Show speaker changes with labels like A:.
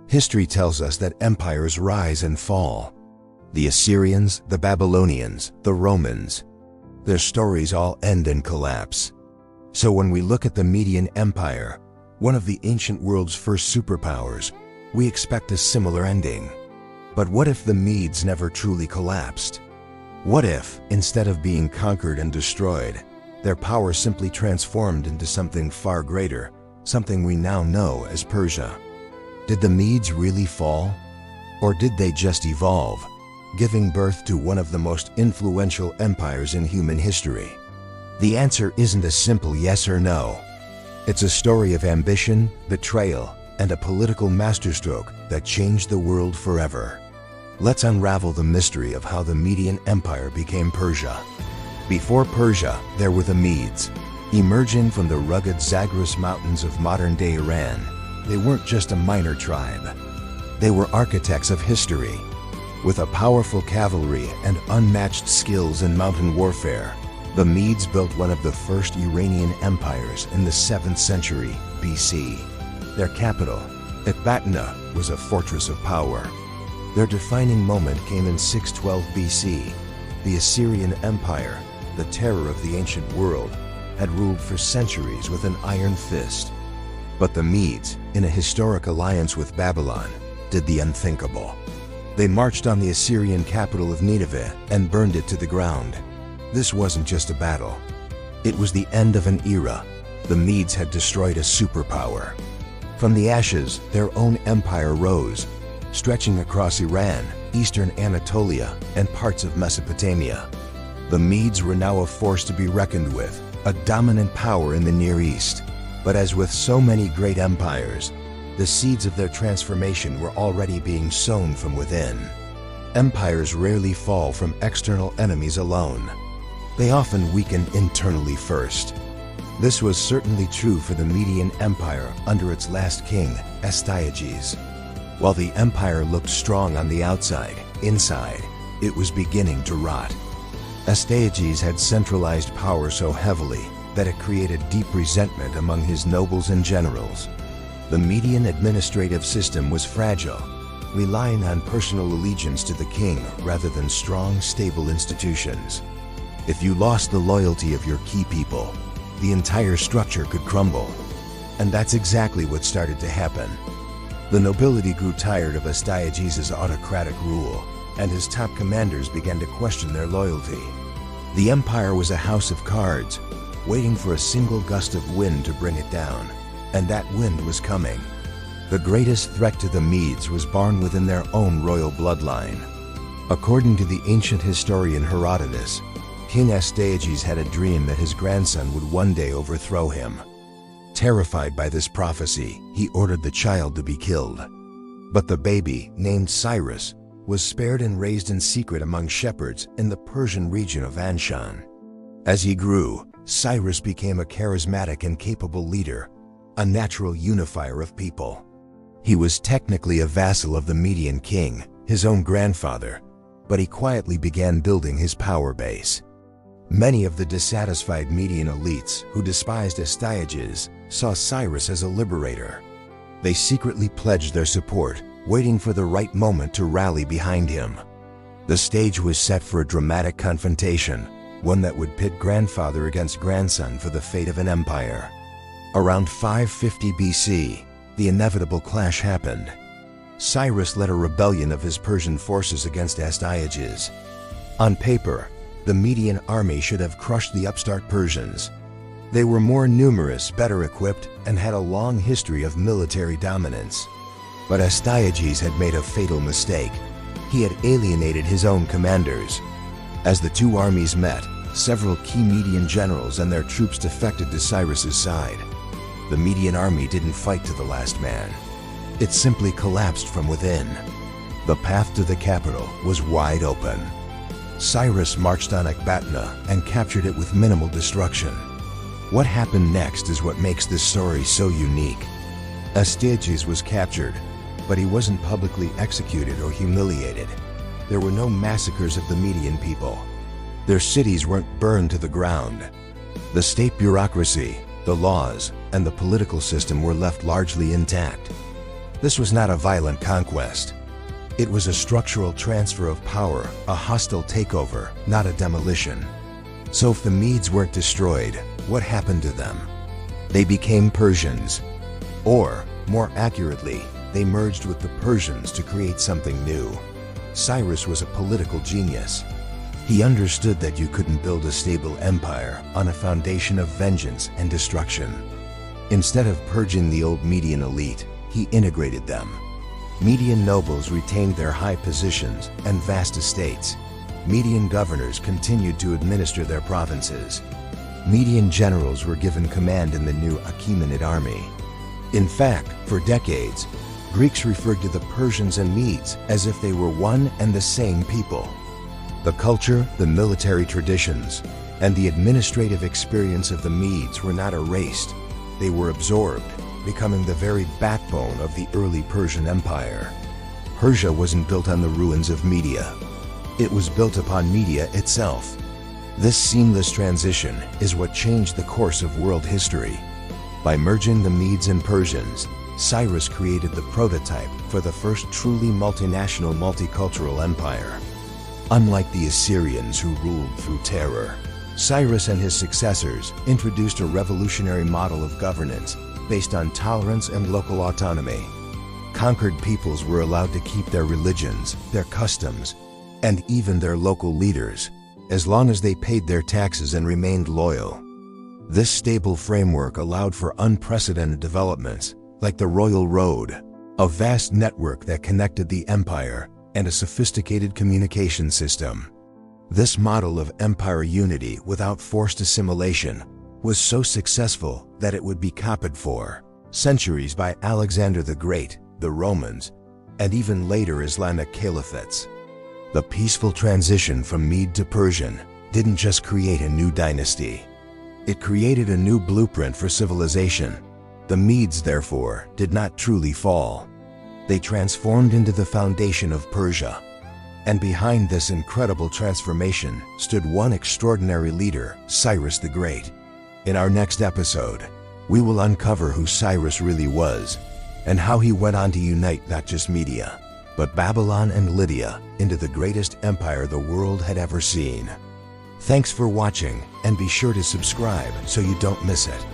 A: History tells us that empires rise and fall. The Assyrians, the Babylonians, the Romans. Their stories all end in collapse. So when we look at the Median Empire, one of the ancient world's first superpowers, we expect a similar ending. But what if the Medes never truly collapsed? What if, instead of being conquered and destroyed, their power simply transformed into something far greater, something we now know as Persia? Did the Medes really fall? Or did they just evolve, giving birth to one of the most influential empires in human history? The answer isn't a simple yes or no. It's a story of ambition, betrayal, and a political masterstroke that changed the world forever. Let's unravel the mystery of how the Median Empire became Persia. Before Persia, there were the Medes. Emerging from the rugged Zagros mountains of modern-day Iran, they weren't just a minor tribe. They were architects of history. With a powerful cavalry and unmatched skills in mountain warfare, the Medes built one of the first Iranian empires in the 7th century BC. Their capital, Ecbatana, was a fortress of power. Their defining moment came in 612 BC. The Assyrian Empire, the terror of the ancient world, had ruled for centuries with an iron fist. But the Medes, in a historic alliance with Babylon, did the unthinkable. They marched on the Assyrian capital of Nineveh and burned it to the ground. This wasn't just a battle. It was the end of an era. The Medes had destroyed a superpower. From the ashes, their own empire rose, stretching across Iran, eastern Anatolia, and parts of Mesopotamia. The Medes were now a force to be reckoned with, a dominant power in the Near East. But as with so many great empires, the seeds of their transformation were already being sown from within. Empires rarely fall from external enemies alone. They often weaken internally first. This was certainly true for the Median Empire under its last king, Astyages. While the empire looked strong on the outside, inside, it was beginning to rot. Astyages had centralized power so heavily that it created deep resentment among his nobles and generals. The Median administrative system was fragile, relying on personal allegiance to the king rather than strong, stable institutions. If you lost the loyalty of your key people, the entire structure could crumble. And that's exactly what started to happen. The nobility grew tired of Astyages' autocratic rule, and his top commanders began to question their loyalty. The empire was a house of cards, waiting for a single gust of wind to bring it down. And that wind was coming. The greatest threat to the Medes was born within their own royal bloodline. According to the ancient historian Herodotus, King Astyages had a dream that his grandson would one day overthrow him. Terrified by this prophecy, he ordered the child to be killed. But the baby, named Cyrus, was spared and raised in secret among shepherds in the Persian region of Anshan. As he grew, Cyrus became a charismatic and capable leader, a natural unifier of people. He was technically a vassal of the Median king, his own grandfather, but he quietly began building his power base. Many of the dissatisfied Median elites who despised Astyages saw Cyrus as a liberator. They secretly pledged their support, waiting for the right moment to rally behind him. The stage was set for a dramatic confrontation, one that would pit grandfather against grandson for the fate of an empire. Around 550 BC, the inevitable clash happened. Cyrus led a rebellion of his Persian forces against Astyages. On paper, the Median army should have crushed the upstart Persians. They were more numerous, better equipped, and had a long history of military dominance. But Astyages had made a fatal mistake. He had alienated his own commanders. As the two armies met, several key Median generals and their troops defected to Cyrus's side. The Median army didn't fight to the last man. It simply collapsed from within. The path to the capital was wide open. Cyrus marched on Ecbatana and captured it with minimal destruction. What happened next is what makes this story so unique. Astyages was captured, but he wasn't publicly executed or humiliated. There were no massacres of the Median people. Their cities weren't burned to the ground. The state bureaucracy, the laws, and the political system were left largely intact. This was not a violent conquest. It was a structural transfer of power, a hostile takeover, not a demolition. So if the Medes weren't destroyed, what happened to them? They became Persians. Or, more accurately, they merged with the Persians to create something new. Cyrus was a political genius. He understood that you couldn't build a stable empire on a foundation of vengeance and destruction. Instead of purging the old Median elite, he integrated them. Median nobles retained their high positions and vast estates. Median governors continued to administer their provinces. Median generals were given command in the new Achaemenid army. In fact, for decades, Greeks referred to the Persians and Medes as if they were one and the same people. The culture, the military traditions, and the administrative experience of the Medes were not erased. They were absorbed, becoming the very backbone of the early Persian Empire. Persia wasn't built on the ruins of Media. It was built upon Media itself. This seamless transition is what changed the course of world history. By merging the Medes and Persians, Cyrus created the prototype for the first truly multinational multicultural empire. Unlike the Assyrians who ruled through terror, Cyrus and his successors introduced a revolutionary model of governance based on tolerance and local autonomy. Conquered peoples were allowed to keep their religions, their customs, and even their local leaders, as long as they paid their taxes and remained loyal. This stable framework allowed for unprecedented developments, like the Royal Road, a vast network that connected the empire, and a sophisticated communication system. This model of empire unity without forced assimilation was so successful that it would be copied for centuries by Alexander the Great, the Romans, and even later Islamic caliphates. The peaceful transition from Mede to Persian didn't just create a new dynasty. It created a new blueprint for civilization. The Medes, therefore, did not truly fall. They transformed into the foundation of Persia. And behind this incredible transformation stood one extraordinary leader, Cyrus the Great. In our next episode, we will uncover who Cyrus really was and how he went on to unite not just Media, but Babylon and Lydia into the greatest empire the world had ever seen. Thanks for watching, and be sure to subscribe so you don't miss it.